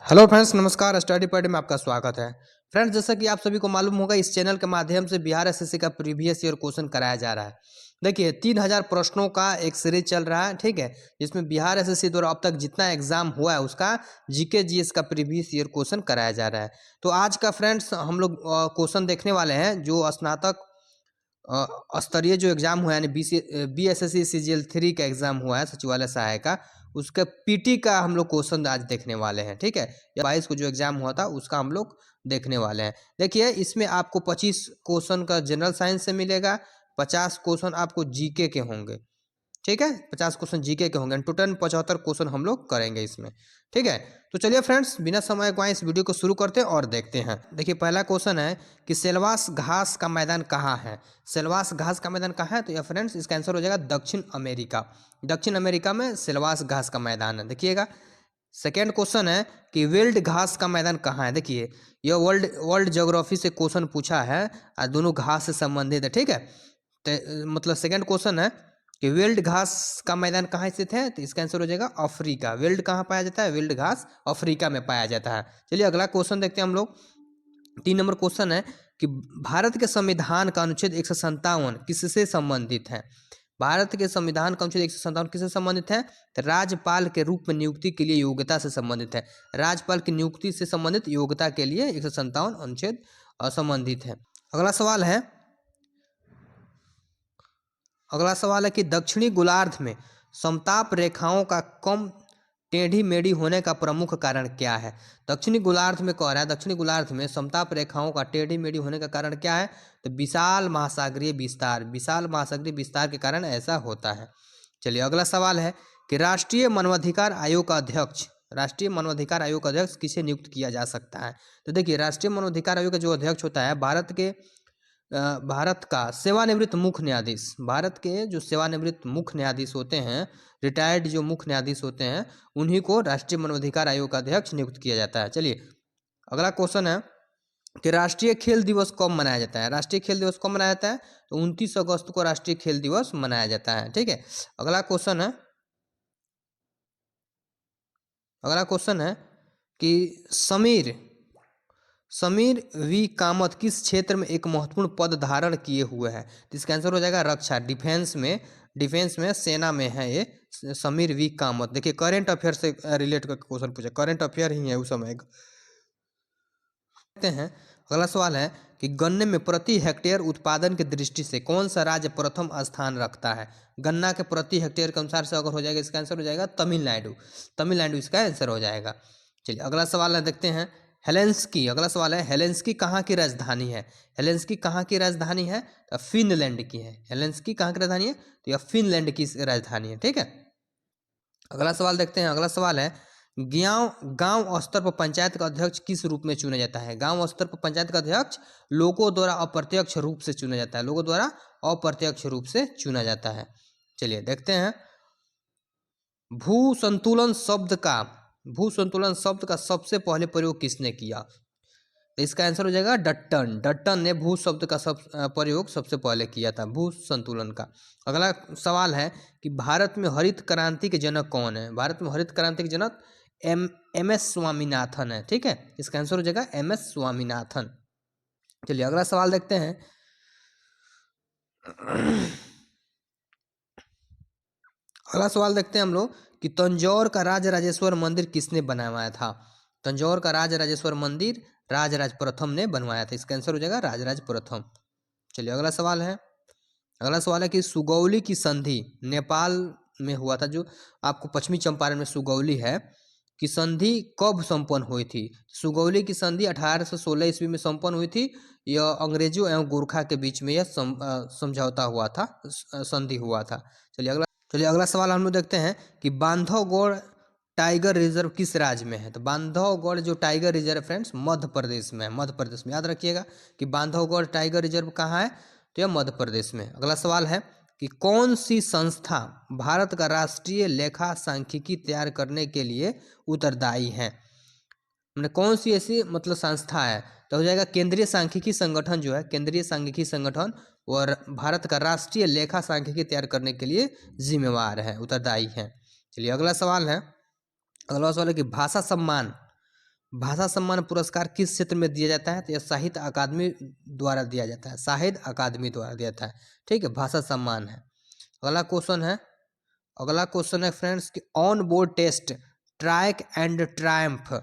Hello friends, नमस्कार। Study point में आपका स्वागत है। फ्रेंड्स, जैसा कि आप सभी को मालूम होगा, इस चैनल के माध्यम से बिहार एसएससी का प्रीवियस ईयर क्वेश्चन कराया जा रहा है। देखिए, 3000 प्रश्नों का एक सीरीज चल रहा है, ठीक है, जिसमें बिहार एसएससी द्वारा अब तक जितना एग्जाम हुआ है उसका जीके जीएस का प्रीवियस ईयर क्वेश्चन कराया जा रहा है। तो आज का फ्रेंड्स हम लोग क्वेश्चन देखने वाले हैं जो स्नातक स्तरीय जो एग्जाम हुआ है, यानी BSSC CGL 3 का एग्जाम हुआ है सचिवालय सहायक का, उसका पीटी का हम लोग क्वेश्चन आज देखने वाले हैं, ठीक है। 22 को जो एग्जाम हुआ था उसका हम लोग देखने वाले हैं। देखिए, इसमें आपको 25 क्वेश्चन का जनरल साइंस से मिलेगा, 50 क्वेश्चन आपको जीके के होंगे, ठीक है। 50 क्वेश्चन जीके के होंगे, टोटल 75 क्वेश्चन हम लोग करेंगे इसमें, ठीक है। तो चलिए फ्रेंड्स, बिना समय गवाए इस वीडियो को शुरू करते हैं और देखते हैं। देखिए, पहला क्वेश्चन है कि सेल्वास घास का मैदान कहाँ है। सेल्वास घास का मैदान कहाँ है? तो यह फ्रेंड्स इसका आंसर हो जाएगा दक्षिण अमेरिका। दक्षिण अमेरिका में सेल्वास घास का मैदान है, देखिएगा। सेकेंड क्वेश्चन है कि वर्ल्ड घास का मैदान कहाँ है। देखिए, यह वर्ल्ड ज्योग्राफी से क्वेश्चन पूछा है और दोनों घास से संबंधित है, ठीक है। तो मतलब सेकेंड क्वेश्चन है कि वर्ल्ड घास का मैदान कहाँ स्थित है, तो इसका आंसर हो जाएगा अफ्रीका। वर्ल्ड कहाँ पाया जाता है? वर्ल्ड घास अफ्रीका में पाया जाता है। चलिए अगला क्वेश्चन देखते हैं हम लोग। 3 नंबर क्वेश्चन है कि भारत के संविधान का अनुच्छेद 157 किससे संबंधित है। भारत के संविधान का अनुच्छेद 157 किससे संबंधित है? तो राज्यपाल के रूप में नियुक्ति के लिए योग्यता से संबंधित है। राज्यपाल की नियुक्ति से संबंधित योग्यता के लिए 157 अनुच्छेद संबंधित है। अगला सवाल है कि दक्षिणी गोलार्ध में समताप रेखाओं का कम टेढ़ी मेढ़ी होने का प्रमुख कारण क्या है। दक्षिणी गोलार्ध में कह रहा है, दक्षिणी गोलार्ध में समताप रेखाओं का टेढ़ी मेढ़ी होने का कारण क्या है? तो विशाल महासागरीय विस्तार, विशाल महासागरीय विस्तार के कारण ऐसा होता है। चलिए अगला सवाल है कि राष्ट्रीय मानवाधिकार आयोग का अध्यक्ष, राष्ट्रीय मानवाधिकार आयोग का अध्यक्ष किसे नियुक्त किया जा सकता है। तो देखिए, राष्ट्रीय मानवाधिकार आयोग का जो अध्यक्ष होता है भारत का सेवानिवृत्त मुख्य न्यायाधीश, भारत के जो सेवानिवृत्त मुख्य न्यायाधीश होते हैं, रिटायर्ड जो मुख्य न्यायाधीश होते हैं, उन्हीं को राष्ट्रीय मानवाधिकार आयोग का अध्यक्ष नियुक्त किया जाता है। चलिए अगला क्वेश्चन है कि राष्ट्रीय खेल दिवस कब मनाया जाता है। राष्ट्रीय खेल दिवस कब मनाया जाता है? तो 29 अगस्त को राष्ट्रीय खेल दिवस मनाया जाता है, ठीक है। अगला क्वेश्चन है कि समीर वी कामत किस क्षेत्र में एक महत्वपूर्ण पद धारण किए हुए हैं। तो इसका आंसर हो जाएगा रक्षा, डिफेंस में सेना में है ये समीर वी कामत। देखिए, करंट अफेयर से रिलेट करके क्वेश्चन पूछा, करंट अफेयर ही है उस समय। देखते हैं अगला सवाल है कि गन्ने में प्रति हेक्टेयर उत्पादन की दृष्टि से कौन सा राज्य प्रथम स्थान रखता है। गन्ना के प्रति हेक्टेयर के अनुसार से अगर हो जाएगा, इसका आंसर हो जाएगा तमिलनाडु। तमिलनाडु इसका आंसर हो जाएगा। चलिए अगला सवाल है, देखते हैं हेलेंस्की। अगला सवाल है हेलेंस्की कहाँ की राजधानी है। हेलेंस्की कहाँ की राजधानी है? तो फिनलैंड की है। हेलेंस्की कहाँ की राजधानी है? तो यह फिनलैंड की राजधानी है, ठीक है। अगला सवाल देखते हैं। अगला सवाल है गांव स्तर पर पंचायत का अध्यक्ष किस रूप में चुना जाता है। गांव स्तर पर पंचायत का अध्यक्ष लोगों द्वारा अप्रत्यक्ष रूप से चुना जाता है, लोगों द्वारा अप्रत्यक्ष रूप से चुना जाता है। चलिए देखते हैं भू संतुलन शब्द का सबसे पहले प्रयोग किसने किया। तो इसका आंसर हो जाएगा डट्टन। डट्टन ने भू शब्द का प्रयोग सबसे पहले किया था, भू संतुलन का। अगला सवाल है कि भारत में हरित क्रांति के जनक कौन है। भारत में हरित क्रांति के जनक MS स्वामीनाथन है, ठीक है। इसका आंसर हो जाएगा MS स्वामीनाथन। चलिए अगला सवाल देखते हैं। अगला सवाल देखते हैं हम लोग कि तंजौर का राजराजेश्वर मंदिर किसने बनवाया था। तंजौर का राजराजेश्वर मंदिर राजराज प्रथम ने बनवाया था। इसका आंसर हो जाएगा राजराज प्रथम। चलिए अगला सवाल है कि सुगौली की संधि नेपाल में हुआ था, जो आपको पश्चिमी चंपारण में सुगौली है, कि संधि कब संपन्न हुई थी। सुगौली की संधि 1816 ईस्वी में संपन्न हुई थी। यह अंग्रेजों एवं गोरखा के बीच में यह समझौता हुआ था, संधि हुआ था। चलिए अगला सवाल हम लोग देखते हैं कि बांधवगढ़ टाइगर रिजर्व किस राज्य में है। तो बांधवगढ़ जो tiger reserve friends Madhya Pradesh में है, मध्य प्रदेश में। याद रखिएगा कि बांधवगढ़ टाइगर रिजर्व कहाँ है, तो यह मध्य प्रदेश में। अगला सवाल है कि कौन सी संस्था भारत का राष्ट्रीय लेखा सांख्यिकी तैयार करने के लिए उत्तरदायी है। मैंने कौन सी ऐसी मतलब संस्था है, तो हो जाएगा केंद्रीय सांख्यिकी संगठन, जो है केंद्रीय सांख्यिकी संगठन और भारत का राष्ट्रीय लेखा सांख्यिकी तैयार करने के लिए जिम्मेवार है, उत्तरदायी है। चलिए अगला सवाल है कि भाषा सम्मान भाषा सम्मान पुरस्कार किस क्षेत्र में दिया जाता है? तो यह साहित्य अकादमी द्वारा दिया जाता है, साहित्य अकादमी द्वारा दिया जाता है, ठीक है, भाषा सम्मान है। अगला क्वेश्चन है फ्रेंड्स कि on board test track and triumph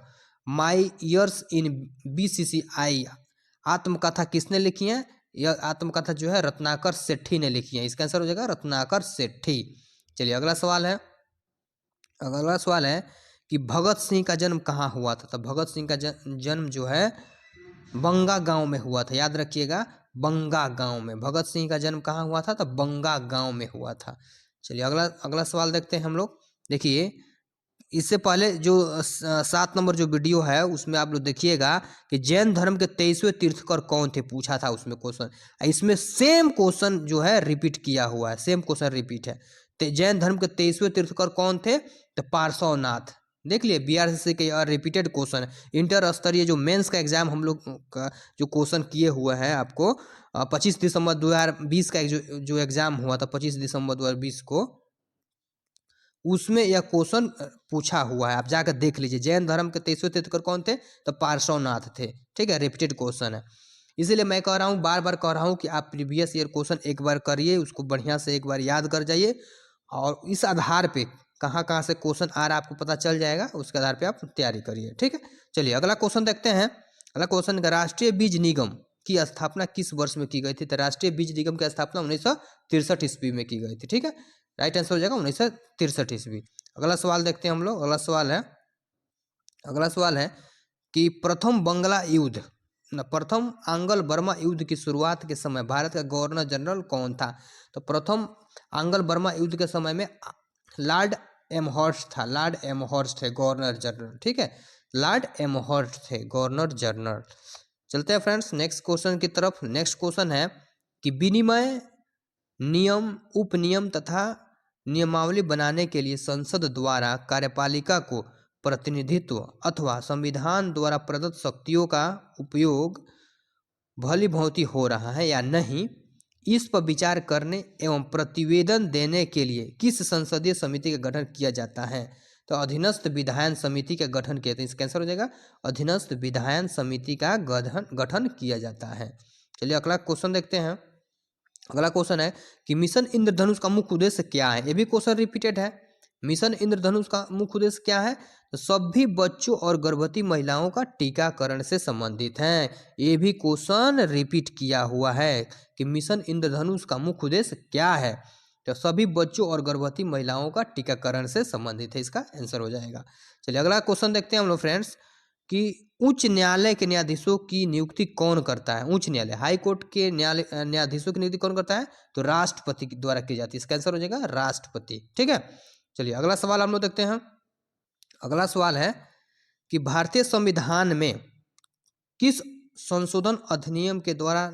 my years in BCCI आत्मकथा किसने लिखी है? यह आत्मकथा जो है रत्नाकर सेठी ने लिखी है। इसका आंसर हो जाएगा रत्नाकर सेठी। चलिए अगला सवाल है कि भगत सिंह का जन्म कहाँ हुआ था? तो भगत सिंह का जन्म जो है बंगा गांव में हुआ था, याद रखिएगा, बंगा गांव में। भगत सिंह का जन्म कहाँ हुआ था? तो बंगा गांव में हुआ था। चलिए अगला सवाल देखते हैं हम लोग। देखिए इससे पहले जो 7 नंबर जो वीडियो है उसमें आप लोग देखिएगा कि जैन धर्म के 23वें तीर्थकर कौन थे, पूछा था उसमें क्वेश्चन। इसमें सेम क्वेश्चन जो है रिपीट किया हुआ है, सेम क्वेश्चन रिपीट है। तो जैन धर्म के 23वें तीर्थकर कौन थे? तो पार्श्वनाथ। देख लिए BRCC के रिपीटेड क्वेश्चन, इंटर स्तरीय जो मेंस का एग्जाम हम लोग का जो क्वेश्चन किए हुए हैं आपको 25 दिसंबर 2020 का जो एग्जाम हुआ था 25 दिसंबर 2020 को, उसमें यह क्वेश्चन पूछा हुआ है, आप जाकर देख लीजिए। जैन धर्म के 23वें तीर्थकर कौन थे? तो पार्श्वनाथ थे, ठीक है, रिपीटेड क्वेश्चन है। इसीलिए मैं कह रहा हूँ, बार बार कह रहा हूँ कि आप प्रीवियस ईयर क्वेश्चन एक बार करिए, उसको बढ़िया से एक बार याद कर जाइए, और इस आधार पे कहाँ कहाँ से क्वेश्चन आ रहा है आपको पता चल जाएगा, उसके आधार पे आप तैयारी करिए, ठीक है। चलिए अगला क्वेश्चन देखते हैं। अगला क्वेश्चन, राष्ट्रीय बीज निगम की स्थापना किस वर्ष में की गई थी? तो राष्ट्रीय बीज निगम की स्थापना 1963 ईस्वी में की गई थी, ठीक है, राइट आंसर हो जाएगा 1963 ईस्वी। अगला सवाल देखते हैं हम लोग। अगला सवाल है कि प्रथम आंग्ल बर्मा युद्ध की शुरुआत के समय भारत का गवर्नर जनरल कौन था? तो प्रथम आंग्ल बर्मा युद्ध के समय में लॉर्ड एमहर्स्ट था, लॉर्ड एमहर्स्ट है गवर्नर जनरल, ठीक है, लॉर्ड एमहर्स्ट थे गवर्नर जनरल। चलते हैं फ्रेंड्स नेक्स्ट क्वेश्चन की तरफ। नेक्स्ट क्वेश्चन है कि विनिमय नियम, उपनियम तथा नियमावली बनाने के लिए संसद द्वारा कार्यपालिका को प्रतिनिधित्व अथवा संविधान द्वारा प्रदत्त शक्तियों का उपयोग भली भांति हो रहा है या नहीं, इस पर विचार करने एवं प्रतिवेदन देने के लिए किस संसदीय समिति का गठन किया जाता है? तो अधीनस्थ विधायन समिति का गठन किया जाता है। इसका आंसर हो जाएगा अधीनस्थ विधायन समिति का गठन किया जाता है। चलिए अगला क्वेश्चन देखते हैं। अगला क्वेश्चन है कि मिशन इंद्रधनुष का मुख्य उद्देश्य क्या है? ये भी क्वेश्चन रिपीटेड है। मिशन इंद्रधनुष का मुख्य उद्देश्य क्या है? तो सभी बच्चों और गर्भवती महिलाओं का टीकाकरण से संबंधित है। ये भी क्वेश्चन रिपीट किया हुआ है कि मिशन इंद्रधनुष का मुख्य उद्देश्य क्या है? तो सभी बच्चों और गर्भवती महिलाओं का टीकाकरण से संबंधित है, इसका आंसर हो जाएगा। चलिए अगला क्वेश्चन देखते हैं हम लोग फ्रेंड्स कि उच्च न्यायालय के न्यायाधीशों की नियुक्ति कौन करता है? उच्च न्यायालय हाई कोर्ट के न्यायाधीशों की नियुक्ति कौन करता है? तो राष्ट्रपति के द्वारा की जाती है। इसका आंसर हो जाएगा राष्ट्रपति, ठीक है। चलिए अगला सवाल हम लोग देखते हैं। अगला सवाल है कि भारतीय संविधान में किस संशोधन अधिनियम के द्वारा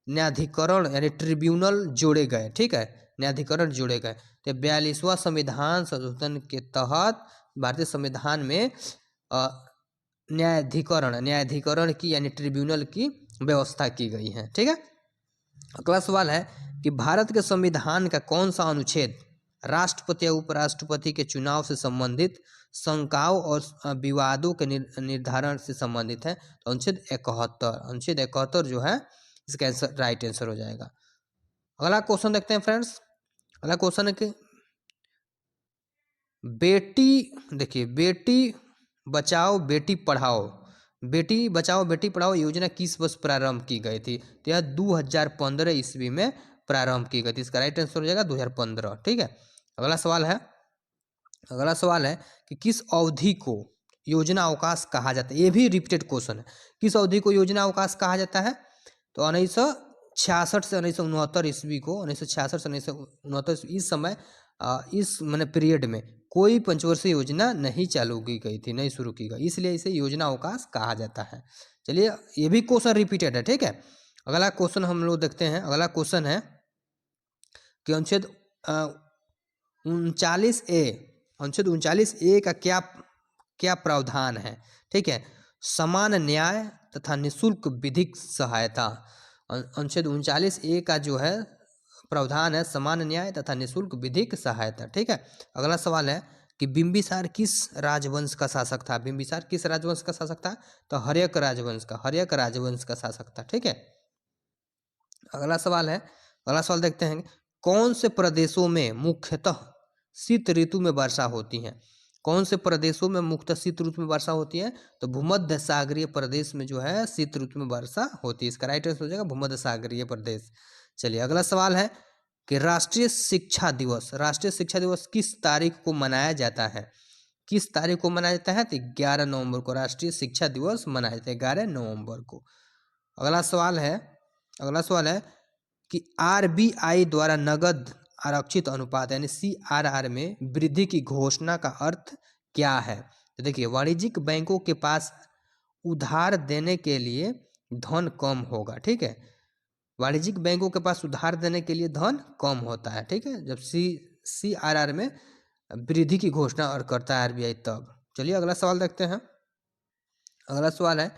न्यायाधिकरण यानी ट्रिब्यूनल जोड़े गए? ठीक है, न्यायाधिकरण जोड़े गए। तो 42वां संविधान संशोधन के तहत भारतीय संविधान में न्यायाधिकरण की यानी ट्रिब्यूनल की व्यवस्था की गई है, ठीक है। अगला सवाल है कि भारत के संविधान का कौन सा अनुच्छेद राष्ट्रपति या उपराष्ट्रपति के चुनाव से संबंधित शंकाओं और विवादों के निर्धारण से संबंधित है? तो अनुच्छेद 71 जो है इसका आंसर राइट आंसर हो जाएगा। अगला क्वेश्चन देखते हैं फ्रेंड्स। अगला क्वेश्चन है कि बेटी बचाओ बेटी पढ़ाओ योजना किस वर्ष प्रारंभ की गई थी? तो यह 2015 ईस्वी में प्रारंभ की गई थी। इसका राइट आंसर हो जाएगा 2015, ठीक है। अगला सवाल है कि किस अवधि को योजना अवकाश कहा जाता है? ये भी रिपीटेड क्वेश्चन है। किस अवधि को योजना अवकाश कहा जाता है? तो 1966 से 1969 ईस्वी को, 1966 से 1969 इस समय इस मैंने पीरियड में कोई पंचवर्षीय योजना नहीं चालू की गई थी, नहीं शुरू की गई, इसलिए इसे योजना अवकाश कहा जाता है। चलिए ये भी क्वेश्चन रिपीटेड है, ठीक है। अगला क्वेश्चन हम लोग देखते हैं। अगला क्वेश्चन है कि अनुच्छेद 39A का क्या प्रावधान है? ठीक है, समान न्याय तथा निःशुल्क विधिक सहायता। अनुच्छेद 39A का जो है प्रावधान है समान न्याय तथा निःशुल्क विधिक सहायता, ठीक है। अगला सवाल है कि बिंबिसार किस राजवंश का शासक था। बिंबिसार किस राजवंश का शासक था, तो हर्यक राजवंश का, हर्यक राजवंश का शासक था। ठीक है, अगला सवाल है, अगला सवाल देखते हैं, कौन से प्रदेशों में मुख्यतः शीत ऋतु में वर्षा होती है। कौन से प्रदेशों में मुख्यतः शीत ऋतु में वर्षा होती है, तो भूमध्य सागरीय प्रदेश में जो है शीत ऋतु में वर्षा होती है। इसका राइट आंसर हो जाएगा भूमध्य सागरीय प्रदेश। चलिए अगला सवाल है कि राष्ट्रीय शिक्षा दिवस, राष्ट्रीय शिक्षा दिवस किस तारीख को मनाया जाता है। किस तारीख को मनाया जाता है, तो 11 नवंबर को राष्ट्रीय शिक्षा दिवस मनाया जाता है, 11 नवंबर को। अगला सवाल है, अगला सवाल है कि आरबीआई द्वारा नगद आरक्षित अनुपात यानी सीआरआर में वृद्धि की घोषणा का अर्थ क्या है। तो देखिए, वाणिज्यिक बैंकों के पास उधार देने के लिए धन कम होगा। ठीक है, वाणिज्यिक बैंकों के पास उधार देने के लिए धन कम होता है। ठीक है, जब सीआरआर में वृद्धि की घोषणा और करता है आरबीआई तब। चलिए अगला सवाल देखते हैं। अगला सवाल है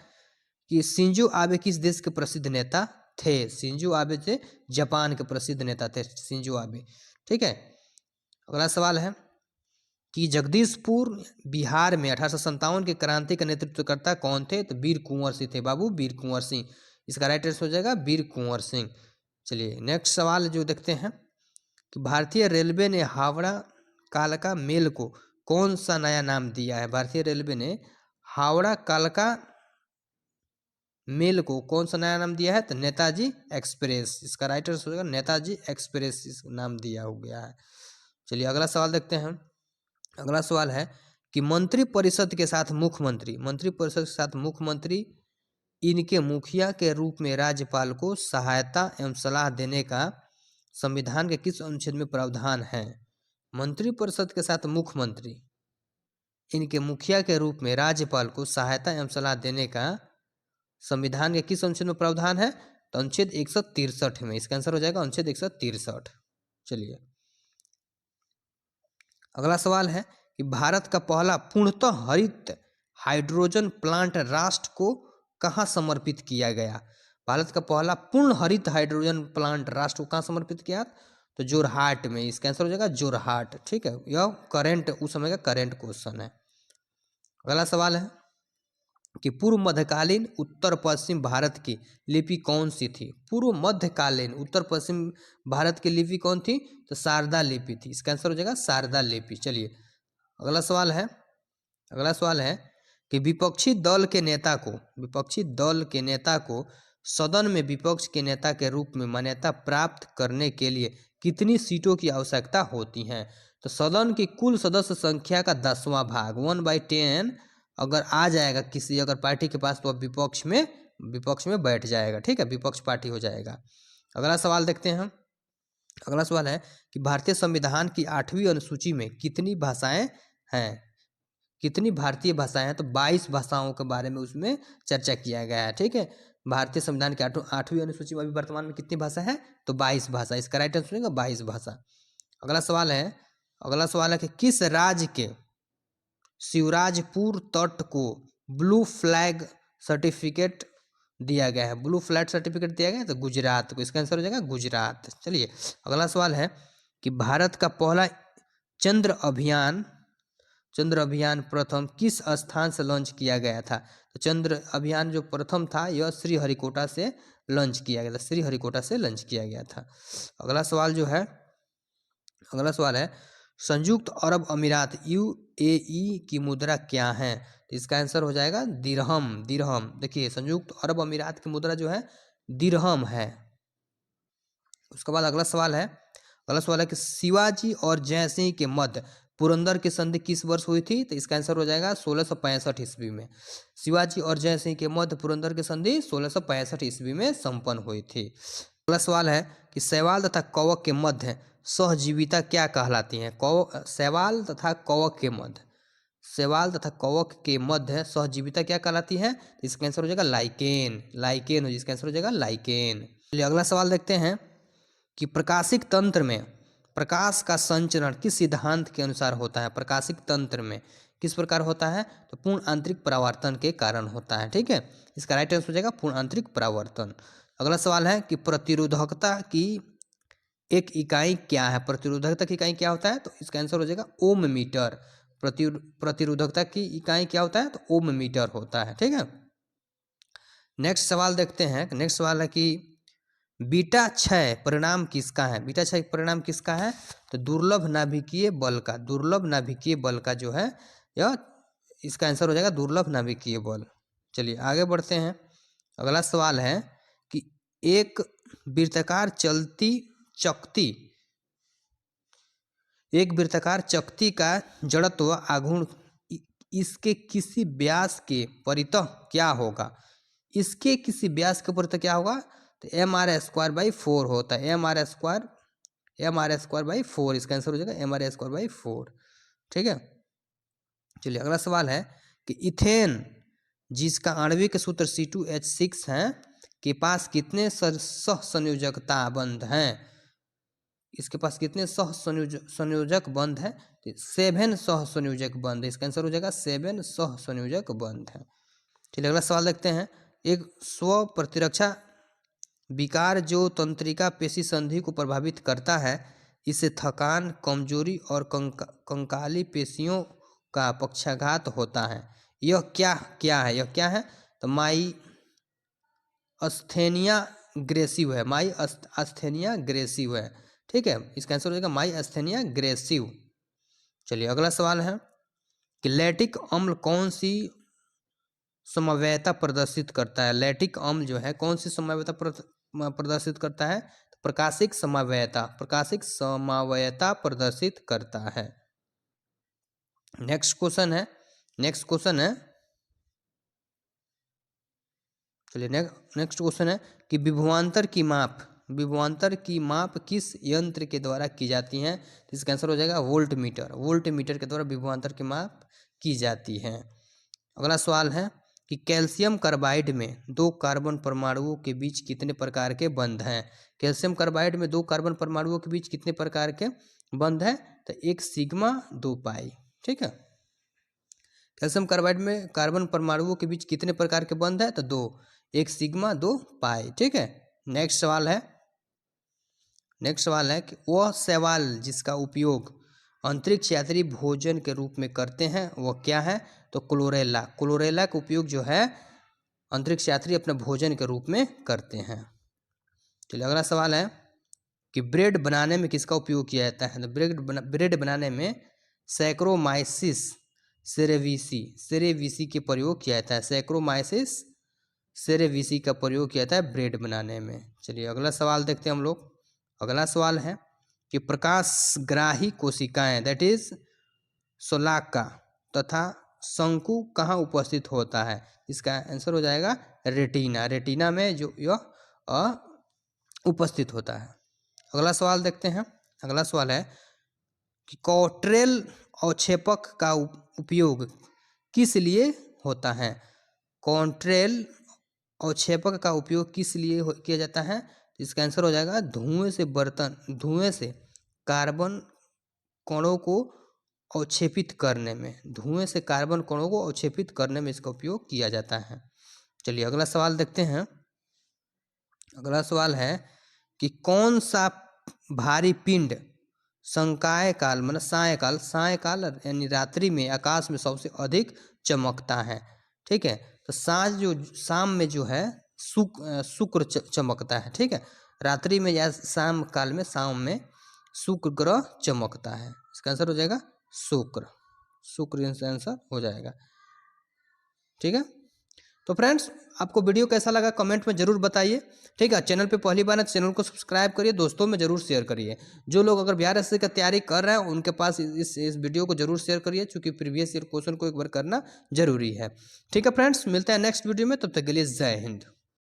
कि शिंजो आबे किस देश के प्रसिद्ध नेता थे। शिंजो आबे थे जापान के प्रसिद्ध नेता थे शिंजो आबे। ठीक है, अगला सवाल है कि जगदीशपुर बिहार में 1857 के क्रांति का नेतृत्वकर्ता कौन थे, तो वीर कुंवर सिंह थे बाबू, वीर कुंवर सिंह। इसका राइट आंसर हो जाएगा वीर कुंवर सिंह। चलिए नेक्स्ट सवाल जो देखते हैं कि भारतीय रेलवे ने हावड़ा कालका मेल को कौन सा नया नाम दिया है। भारतीय रेलवे ने हावड़ा कालका मेल को कौन सा नया नाम दिया है, तो नेताजी एक्सप्रेस। इसका राइट आंसर हो जाएगा नेताजी एक्सप्रेस नाम दिया हो गया है। चलिए अगला सवाल देखते हैं। अगला सवाल है कि मंत्रिपरिषद के साथ मुख्यमंत्री, मंत्रिपरिषद के साथ मुख्यमंत्री इनके मुखिया के रूप में राज्यपाल को सहायता एवं सलाह देने का संविधान के किस अनुच्छेद में प्रावधान है। मंत्रिपरिषद के साथ मुख्यमंत्री इनके मुखिया के रूप में राज्यपाल को सहायता एवं सलाह देने का संविधान के किस अनुच्छेद में प्रावधान है, तो अनुच्छेद 163 में। इसका आंसर हो जाएगा अनुच्छेद 163। चलिए अगला सवाल है कि भारत का पहला पूर्णतः हरित हाइड्रोजन प्लांट राष्ट्र को कहाँ समर्पित किया गया। भारत का पहला पूर्ण हरित हाइड्रोजन प्लांट राष्ट्र को कहाँ समर्पित किया, तो जोरहाट में। इसका आंसर हो जाएगा जोरहाट। ठीक है, यह करेंट उस समय का करेंट क्वेश्चन है। अगला सवाल है कि पूर्व मध्यकालीन उत्तर पश्चिम भारत की लिपि कौन सी थी। पूर्व मध्यकालीन उत्तर पश्चिम भारत की लिपि कौन थी, तो शारदा लिपि थी। इसका आंसर हो जाएगा शारदा लिपि। चलिए अगला सवाल है, अगला सवाल है कि विपक्षी दल के नेता को, विपक्षी दल के नेता को सदन में विपक्ष के नेता के रूप में मान्यता प्राप्त करने के लिए कितनी सीटों की आवश्यकता होती है। तो सदन की कुल सदस्य संख्या का 10वां भाग 1/10 अगर आ जाएगा किसी अगर पार्टी के पास, तो अब विपक्ष में बैठ जाएगा। ठीक है, विपक्ष पार्टी हो जाएगा। अगला सवाल देखते हैं। अगला सवाल है कि भारतीय संविधान की 8वीं अनुसूची में कितनी भाषाएं हैं। कितनी भारतीय भाषाएं हैं, तो 22 भाषाओं के बारे में उसमें चर्चा किया गया है। ठीक है, भारतीय संविधान की 8वीं अनुसूची में अभी वर्तमान में कितनी भाषा है, तो 22 भाषा। इसका राइट आंसर होगा 22 भाषा। अगला सवाल है, अगला सवाल है कि किस राज्य के शिवराजपुर तट को ब्लू फ्लैग सर्टिफिकेट दिया गया है। ब्लू फ्लैग सर्टिफिकेट दिया गया है, तो गुजरात को। इसका आंसर हो जाएगा गुजरात। चलिए अगला सवाल है कि भारत का पहला चंद्र अभियान प्रथम किस स्थान से लॉन्च किया गया था। तो चंद्र अभियान जो प्रथम था यह श्रीहरिकोटा से लॉन्च किया गया था, श्रीहरिकोटा से लॉन्च किया गया था। अगला सवाल जो है, अगला सवाल है संयुक्त अरब अमीरात यूएई की मुद्रा क्या है। तो इसका आंसर हो जाएगा दिरहम। दिरहम, देखिए संयुक्त अरब अमीरात की मुद्रा जो है दिरहम है। उसके बाद अगला सवाल है, अगला सवाल है कि शिवाजी और जयसिंह के मध्य पुरंदर की संधि किस वर्ष हुई थी। तो इसका आंसर हो जाएगा 1665 ईस्वी में। शिवाजी और जयसिंह के मध्य पुरंदर की संधि 1665 ईस्वी में संपन्न हुई थी। अगला सवाल है कि शैवाल तथा कवक के मध्य सहजीविता क्या कहलाती है। शैवाल तथा कवक के मध्य, शैवाल तथा कवक के मध्य सहजीविता क्या कहलाती है। तो इसका आंसर हो जाएगा लाइकेन। लाइकेन, इसका आंसर हो जाएगा लाइकेन। अगला सवाल देखते हैं कि प्रकाशिक तंत्र में प्रकाश का संचरण किस सिद्धांत के अनुसार होता है। प्रकाशिक तंत्र में किस प्रकार होता है, तो पूर्ण आंतरिक परावर्तन के कारण होता है। ठीक है, इसका राइट आंसर हो जाएगा पूर्ण आंतरिक परावर्तन। अगला सवाल है कि प्रतिरोधकता की एक इकाई क्या है। प्रतिरोधकता की इकाई क्या होता है, तो इसका आंसर हो जाएगा ओम मीटर। प्रतिरोधकता की इकाई क्या होता है, तो ओम मीटर होता है। ठीक है, नेक्स्ट सवाल देखते हैं। नेक्स्ट सवाल है कि बीटा क्षय परिणाम किसका है। बीटा क्षय परिणाम किसका है, तो दुर्लभ नाभिकीय बल का। दुर्लभ नाभिकीय बल का जो है यह इसका आंसर हो जाएगा दुर्लभ नाभिकीय बल। चलिए आगे बढ़ते हैं। अगला सवाल है कि एक वृत्ताकार चलती चकती, एक वृत्ताकार चकती का जड़त्व आघूर्ण इसके किसी व्यास के परितः क्या होगा। इसके किसी व्यास के परितः क्या होगा, तो mr²/4 होता है। mr² इसका आंसर हो जाएगा mr²/4। ठीक है, चलिए अगला सवाल है कि इथेन जिसका आणविक सूत्र C2H6 है के पास कितने सहसंयोजकता बंध हैं। इसके पास कितने सहसंयोजक बंध है, 7 सहसंयोजक बंध। इसका आंसर हो जाएगा 7 सहसंयोजक बंध है। चलिए अगला सवाल देखते हैं। एक स्व प्रतिरक्षा विकार जो तंत्रिका पेशी संधि को प्रभावित करता है, इससे थकान, कमजोरी और कंकाली पेशियों का पक्षाघात होता है। यह क्या है, यह क्या है, तो माइअस्थेनिया ग्रेसिव है। माइअस्थेनिया ग्रेसिव है। ठीक है, इसका आंसर हो जाएगा माइअस्थेनिया ग्रेसिव। चलिए अगला सवाल है कि लैक्टिक अम्ल कौन सी समव्ययता प्रदर्शित करता है। लैक्टिक अम्ल जो है कौन सी समव्ययता प्रदर्शित करता है, तो प्रकाशिक समव्ययता प्रदर्शित करता है। नेक्स्ट क्वेश्चन है चलिए नेक्स्ट क्वेश्चन है कि विभवांतर की माप किस यंत्र के द्वारा की जाती है। तो इसका आंसर हो जाएगा वोल्टमीटर के द्वारा विभवांतर की माप की जाती है। अगला सवाल है कि कैल्शियम कार्बाइड में 2 कार्बन परमाणुओं के बीच कितने प्रकार के बंध हैं। कैल्शियम कार्बाइड में 2 कार्बन परमाणुओं के बीच कितने प्रकार के बंध हैं, तो 1 सिग्मा 2 पाई। ठीक है, कैल्शियम कार्बाइड में कार्बन परमाणुओं के बीच कितने प्रकार के बंध है, तो 2, 1 सिग्मा 2 पाई। ठीक है, नेक्स्ट सवाल है कि वह शैवाल जिसका उपयोग अंतरिक्ष यात्री भोजन के रूप में करते हैं वह क्या है, तो क्लोरेला का उपयोग जो है अंतरिक्ष यात्री अपने भोजन के रूप में करते हैं। चलिए अगला सवाल है कि ब्रेड बनाने में किसका उपयोग किया जाता है। तो ब्रेड बनाने में सैक्रोमाइसिस सेरेविसी के प्रयोग किया जाता है। सैक्रोमाइसिस सेरेविसी का प्रयोग किया जाता है ब्रेड बनाने में। चलिए अगला सवाल देखते हैं हम लोग। अगला सवाल है कि प्रकाशग्राही कोशिकाएं दैट इज शोलाका तथा शंकु कहाँ उपस्थित होता है। इसका आंसर हो जाएगा रेटिना में जो यह उपस्थित होता है। अगला सवाल देखते हैं। अगला सवाल है कि कॉट्रेल अवक्षेपक का उपयोग किस लिए होता है। कॉट्रेल अवक्षेपक का उपयोग किस लिए किया जाता है, इसका आंसर हो जाएगा धुएं से कार्बन कणों को अवक्षेपित करने में इसका उपयोग किया जाता है। चलिए अगला सवाल देखते हैं। अगला सवाल है कि कौन सा भारी पिंड सायकाल यानी रात्रि में आकाश में सबसे अधिक चमकता है। ठीक है, तो शाम में जो है शुक्र चमकता है। ठीक है, रात्रि में या शाम में शुक्र ग्रह चमकता है। इसका आंसर हो जाएगा शुक्र आंसर हो जाएगा। ठीक है, तो फ्रेंड्स आपको वीडियो कैसा लगा कमेंट में जरूर बताइए। ठीक है, चैनल पे पहली बार है चैनल को सब्सक्राइब करिए, दोस्तों में जरूर शेयर करिए। जो लोग अगर बिहार एसएससी का तैयारी कर रहे हैं उनके पास इस वीडियो को जरूर शेयर करिए, क्योंकि प्रीवियस ईयर क्वेश्चन को एक बार करना जरूरी है। ठीक है फ्रेंड्स, मिलते हैं नेक्स्ट वीडियो में, तब तक के लिए जय हिंद।